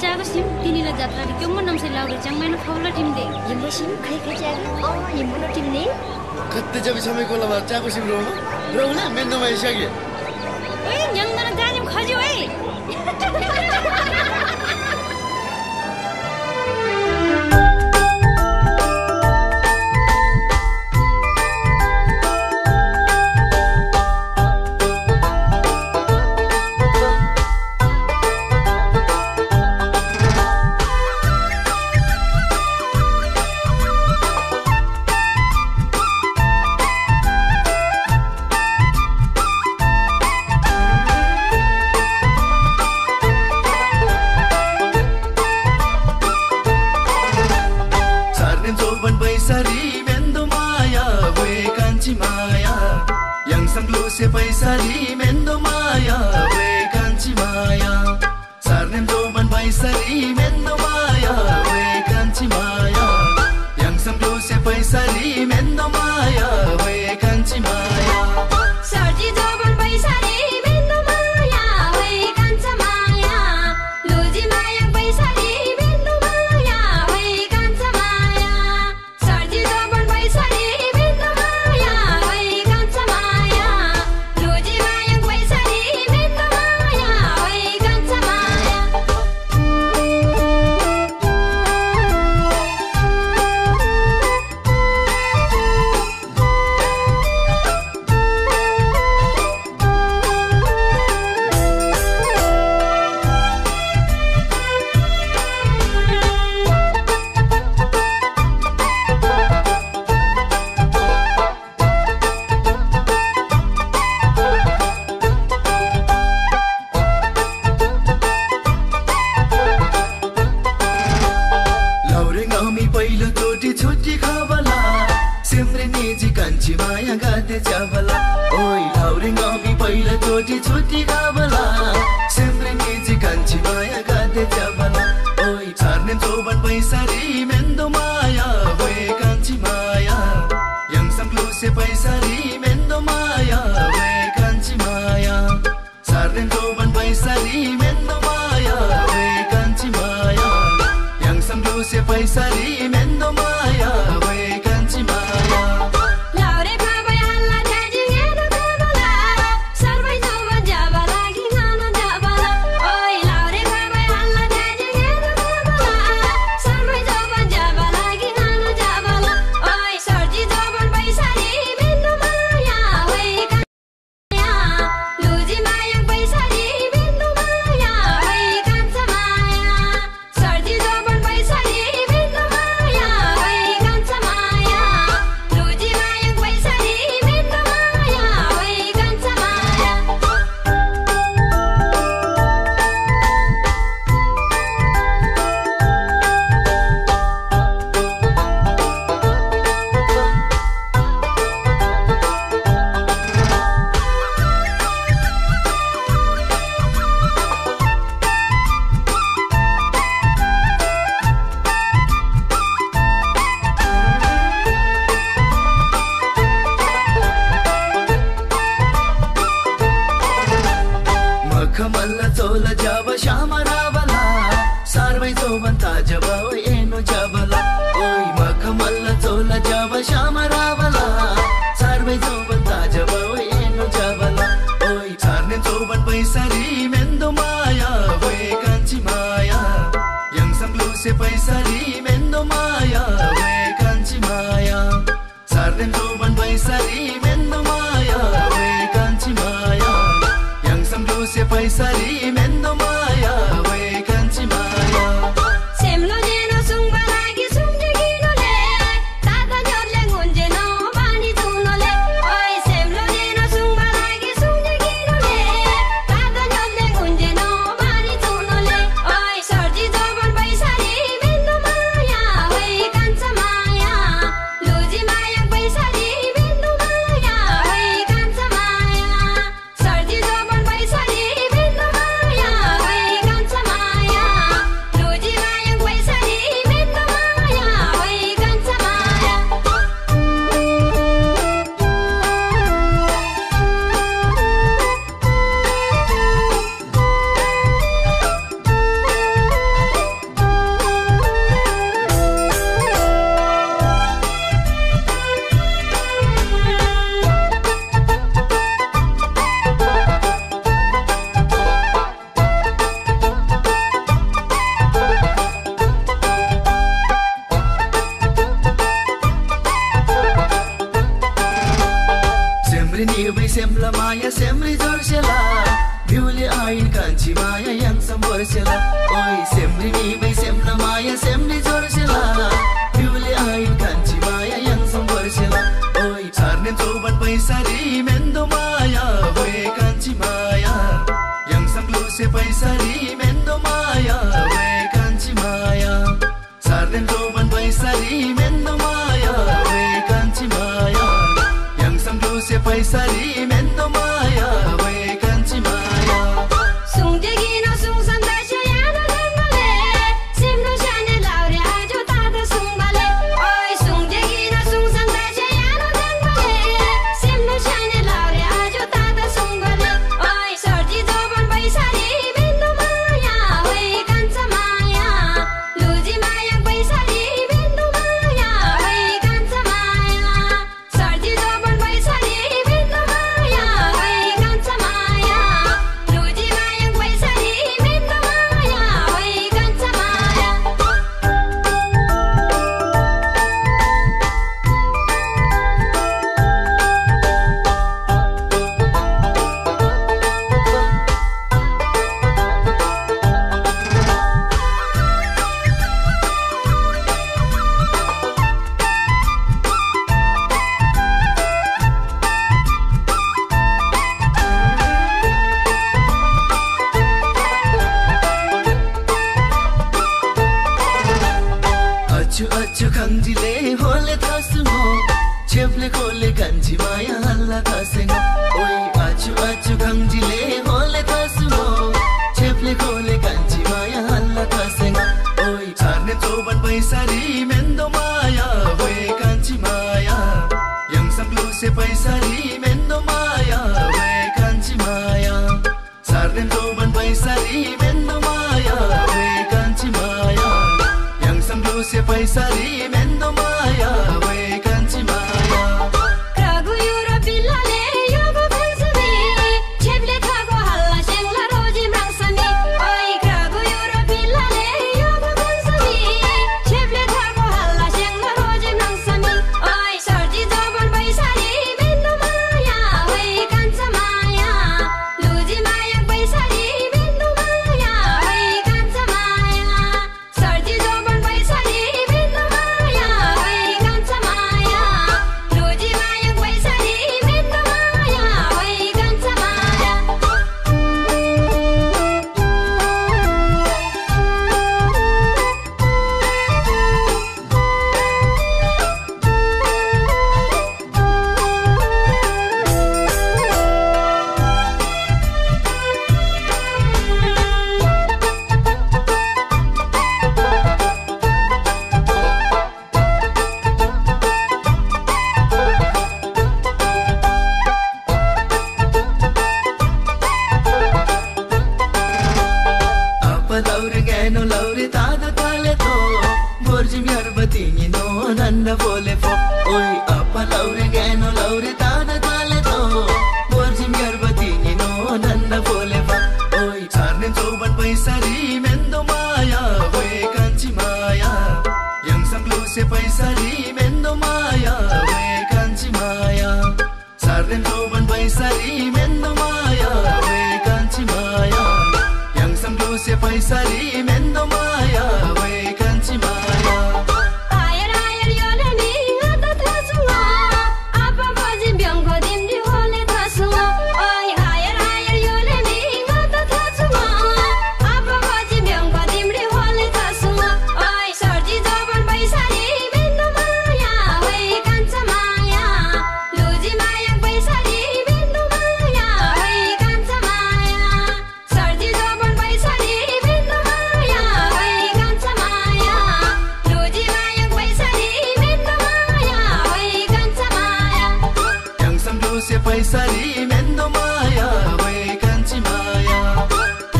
Chago sim tinila jatra di kyong nam se laure chang main khawla tim de yimbo sim khai khai chago yimbo no tim ne कत्ते जब समय को लवा चाको SIM रोना मेन्दो मा इसागे ओइ न्याङना गानिम खज्यो ओइ Paisari mendo maya we kanchi maya sarnem doban paisari mendo maya we kanchi maya yang samlo se paisari mendo maya we kanchi maya sarji doban paisari mendo maya we kanchi maya loji maya paisari mendo maya we kanchi maya sarji doban paisari mendo maya we kanchi maya Paisari mendo maya we kanchi maya laure baba halla jaji eno kabala sarvai no jaba lagi माया सेम्री जोर्सेला भिउले आइन कान्छी माया याङसम बोर्सेला ओइ सेम्री मिबै सेम्न माया सेम्री जोर्सेला भिउले आइन कान्छी माया याङसम बोर्सेला ओइ छार्ने चौबन पैसारी मेन्दो माया भए कान्छी माया याङसम लुसे पैसारी मेन्दो माया भए कान्छी माया छार्ने चौबन पैसारी मेन्दो माया भए कान्छी माया याङसम लुसे पैसारी मेन्दो माया भए कान्छी माया 숭대기나 숭산다시야나 댕발레 심노 샤네 라우레 아주 따다 숭발레 어이 숭대기나 숭산다시야나 댕발레 심노 샤네 라우레 아주 따다 숭발레 어이 설지 저번 바이사리 멘도 마야 왜 간차 마야 루지 마야 바이사리 멘도 마야 왜 간차 마야 설지 저번 바이사리 멘도 마야 왜 간차 마야 루지 마야 바이사리 멘도 마야 왜 간차 마야 अछु अछु खङ्जीले होले थासुङो छेप्ले खोले कान्छी माया हल्ला थासेङो ओइ अछु अछु खङ्जीले होले थासुङो छेप्ले खोले कान्छी माया हल्ला थासेङो ओइ छार्ने चौबन पैसारी मेन्दो माया भए कान्छी माया याङसम लुसे पैसारी मेन्दो माया भए कान्छी माया छार्ने चौबन पैसारी मेन्दो माया भए कान्छी माया याङसम लुसे पैसारी मेन्दो माया भए कान्छी माया kragu yura pillale yogo bhansami cheple thago halla shengla roji mrangsami oi kragu yura pillale yogo bhansami cheple thago halla shengla roji mrangsami oi sarji jobon baisari mendo maya oi kancha maya luji maya baisari mendo maya oi kancha maya sarji jobon baisari mendo maya oi kancha maya luji maya baisari mendo maya oi kancha maya apa laure geno laure tada tale to borjim yarbati ni no nanda bole fo oi apa laure geno laure tada tale to borjim yarbati ni no nanda bole fo oi charne chauban paisari mendo maya voe kanchi maya yangsam luse paisari mendo maya voe kanchi maya charne chauban paisari mendo maya voe kanchi maya yangsam luse paisari mendo maya voe kanchi maya ayar ayar yole mi ata thasunga apa bajim byangko dimdi hole thasunga oi ayar ayar yole mi ata thasunga apa bajim byangko dimdi hole thasunga oi sarji jobon baisari mendo maya oi kancha maya luji maya baisari mendo maya oi kancha maya sarji jobon baisari mendo maya oi kancha maya luji maya baisari mendo maya oi kancha maya yangsam luse paisari mendo maya voe kanchi maya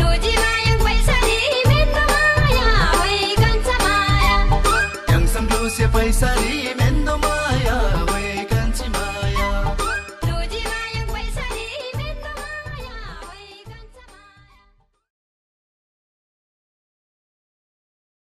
luji maya baisari mendo maya oi kancha maya yangsam luse paisari mendo